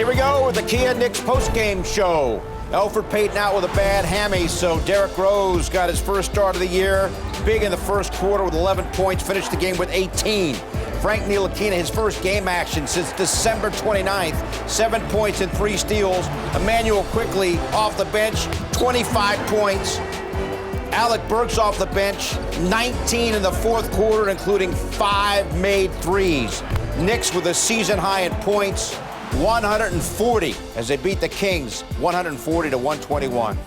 Here we go with the Kia Knicks postgame show. Elfrid Payton out with a bad hammy, so Derrick Rose got his first start of the year. Big in the first quarter with 11 points, finished the game with 18. Frank Ntilikina, his first game action since December 29th, 7 points and 3 steals. Immanuel Quickley off the bench, 25 points. Alec Burks off the bench, 19 in the fourth quarter, including 5 made threes. Knicks with a season high in points, 140 as they beat the Kings, 140 to 121.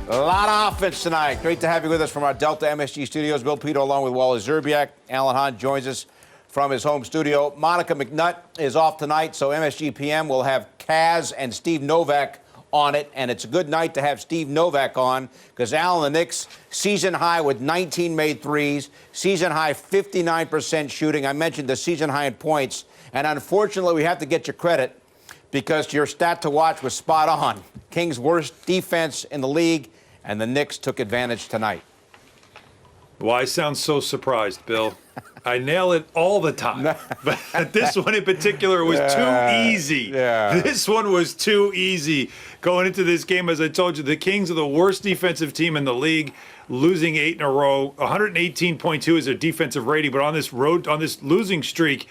A lot of offense tonight. Great to have you with us from our Delta MSG studios. Bill Pito along with Wally Zerbiak. Alan Hahn joins us from his home studio. Monica McNutt is off tonight, so MSG PM will have Kaz and Steve Novak on it, and it's a good night to have Steve Novak on because Alan, the Knicks, season high with 19 made threes, season high 59% shooting. I mentioned the season high in points, and unfortunately we have to get you credit because your stat to watch was spot on. Kings' worst defense in the league, and the Knicks took advantage tonight. Well, I sound so surprised, Bill. I nail it all the time. But this one in particular was too easy. Yeah. This one was too easy. Going into this game, as I told you, the Kings are the worst defensive team in the league, losing 8 in a row. 118.2 is their defensive rating, but on this losing streak,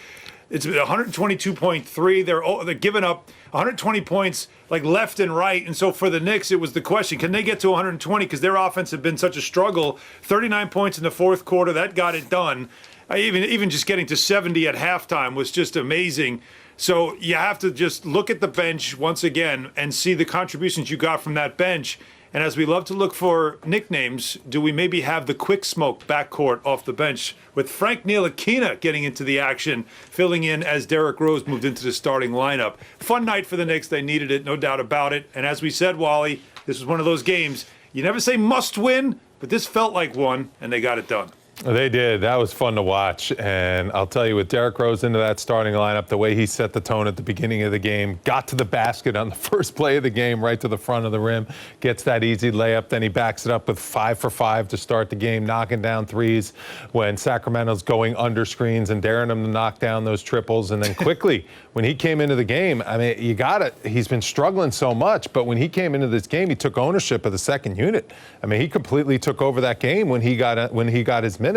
it's 122.3. They're giving up 120 points like left and right. And so for the Knicks, it was the question, can they get to 120? Because their offense had been such a struggle. 39 points in the fourth quarter, that got it done. Even just getting to 70 at halftime was just amazing. So you have to just look at the bench once again and see the contributions you got from that bench. And as we love to look for nicknames, do we maybe have the quick smoke backcourt off the bench with Frank Ntilikina getting into the action, filling in as Derrick Rose moved into the starting lineup. Fun night for the Knicks. They needed it, no doubt about it. And as we said, Wally, this was one of those games. You never say must win, but this felt like one, and they got it done. They did. That was fun to watch. And I'll tell you, with Derrick Rose into that starting lineup, the way he set the tone at the beginning of the game, got to the basket on the first play of the game, right to the front of the rim, gets that easy layup. Then he backs it up with 5 for 5 to start the game, knocking down threes when Sacramento's going under screens and daring him to knock down those triples. And then quickly, when he came into the game, I mean, you got it. He's been struggling so much, but when he came into this game, he took ownership of the second unit. I mean, he completely took over that game when he got his minutes.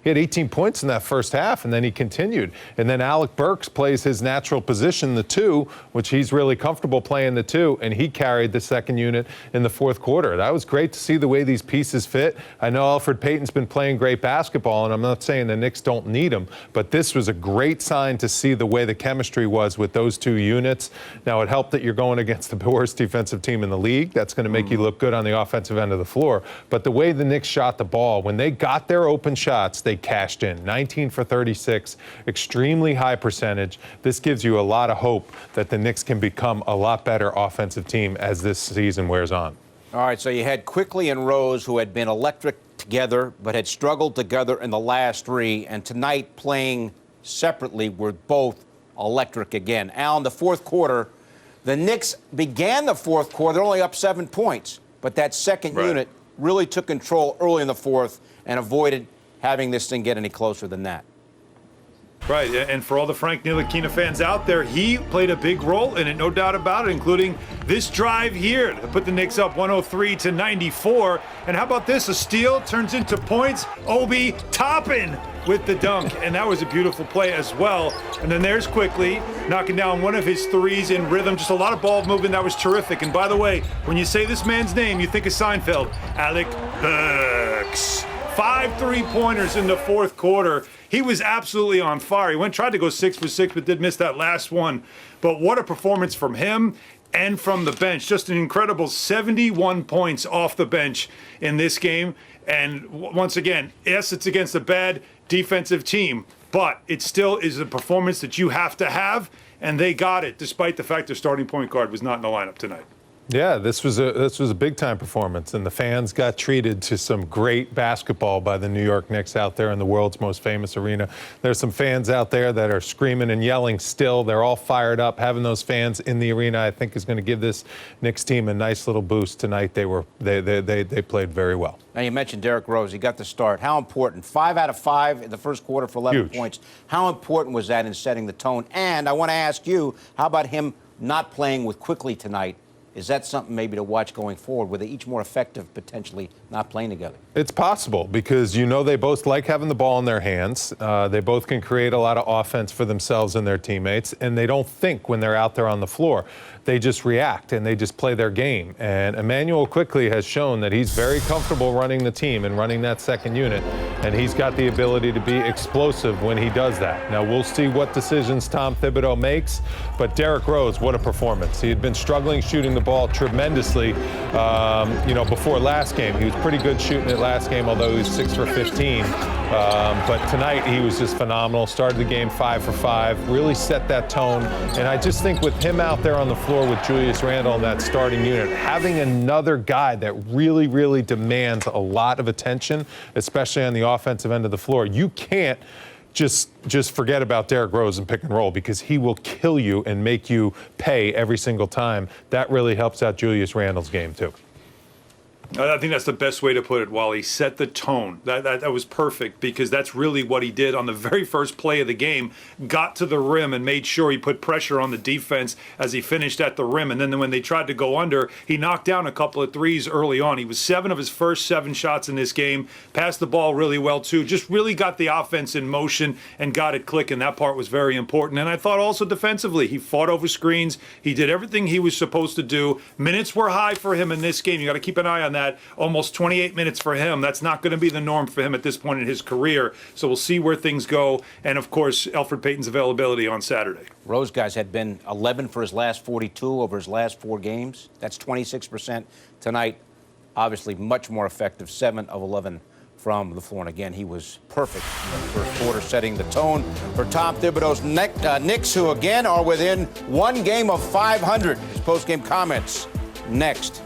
He had 18 points in that first half, and then he continued. And then Alec Burks plays his natural position, the 2, which he's really comfortable playing the 2, and he carried the second unit in the fourth quarter. That was great to see the way these pieces fit. I know Elfrid Payton's been playing great basketball, and I'm not saying the Knicks don't need him, but this was a great sign to see the way the chemistry was with those 2 units. Now, it helped that you're going against the worst defensive team in the league. That's going to make you look good on the offensive end of the floor. But the way the Knicks shot the ball, when they got their open shots, they cashed in. 19 for 36, extremely high percentage. This gives you a lot of hope that the Knicks can become a lot better offensive team as this season wears on. All right, so you had Quickley and Rose, who had been electric together, but had struggled together in the last 3, and tonight playing separately were both electric again. Al, in the fourth quarter, the Knicks began the fourth quarter, they're only up 7 points, but that second unit really took control early in the fourth and avoided having this thing get any closer than that. Right, and for all the Frank Ntilikina fans out there, he played a big role in it, no doubt about it, including this drive here to put the Knicks up 103 to 94. And how about this? A steal turns into points. Obi Toppin with the dunk, and that was a beautiful play as well. And then there's Quickley knocking down one of his threes in rhythm. Just a lot of ball movement. That was terrific. And by the way, when you say this man's name, you think of Seinfeld. Alec Burks. 5 3-pointers in the fourth quarter. He was absolutely on fire. He tried to go 6 for 6, but did miss that last one. But what a performance from him and from the bench. Just an incredible 71 points off the bench in this game. And once again, yes, it's against a bad defensive team, but it still is a performance that you have to have, and they got it, despite the fact their starting point guard was not in the lineup tonight. Yeah, this was a big-time performance, and the fans got treated to some great basketball by the New York Knicks out there in the world's most famous arena. There's some fans out there that are screaming and yelling still. They're all fired up. Having those fans in the arena, I think, is going to give this Knicks team a nice little boost tonight. They played very well. Now, you mentioned Derrick Rose. He got the start. How important? 5 out of 5 in the first quarter for 11 Huge. points. How important was that in setting the tone? And I want to ask you, how about him not playing with Quickley tonight, is that something maybe to watch going forward? Were they each more effective potentially not playing together? It's possible because they both like having the ball in their hands. They both can create a lot of offense for themselves and their teammates, and they don't think when they're out there on the floor. They just react and they just play their game. And Immanuel Quickley has shown that he's very comfortable running the team and running that second unit, and he's got the ability to be explosive when he does that. Now, we'll see what decisions Tom Thibodeau makes, but Derrick Rose, what a performance. He had been struggling shooting the ball tremendously, before last game. He was pretty good shooting it last game, although he was 6 for 15. But tonight he was just phenomenal. Started the game 5 for 5, really set that tone. And I just think with him out there on the floor with Julius Randle in that starting unit, having another guy that really, really demands a lot of attention, especially on the offensive end of the floor, you can't just forget about Derrick Rose and pick and roll because he will kill you and make you pay every single time. That really helps out Julius Randle's game too. I think that's the best way to put it, Wally. Set the tone. That was perfect because that's really what he did on the very first play of the game. Got to the rim and made sure he put pressure on the defense as he finished at the rim. And then when they tried to go under, he knocked down a couple of threes early on. He was 7 of his first 7 shots in this game. Passed the ball really well, too. Just really got the offense in motion and got it clicking. That part was very important. And I thought also defensively, he fought over screens. He did everything he was supposed to do. Minutes were high for him in this game. You got to keep an eye on that. Almost 28 minutes for him. That's not going to be the norm for him at this point in his career. So we'll see where things go. And, of course, Elfrid Payton's availability on Saturday. Rose, guys, had been 11 for his last 42 over his last 4 games. That's 26%. Tonight, obviously much more effective, 7 of 11 from the floor. And, again, he was perfect in the first quarter, setting the tone for Tom Thibodeau's Knicks, who, again, are within 1 game of 500. His post-game comments next.